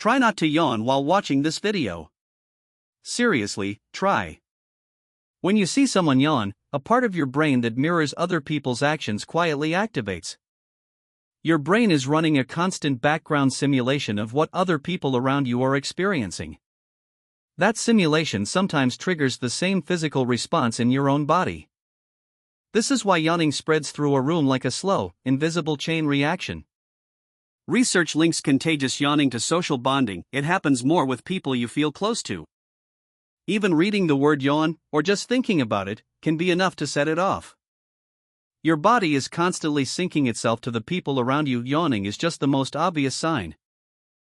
Try not to yawn while watching this video. Seriously, try. When you see someone yawn, a part of your brain that mirrors other people's actions quietly activates. Your brain is running a constant background simulation of what other people around you are experiencing. That simulation sometimes triggers the same physical response in your own body. This is why yawning spreads through a room like a slow, invisible chain reaction. Research links contagious yawning to social bonding. It happens more with people you feel close to. Even reading the word yawn, or just thinking about it, can be enough to set it off. Your body is constantly syncing itself to the people around you. Yawning is just the most obvious sign.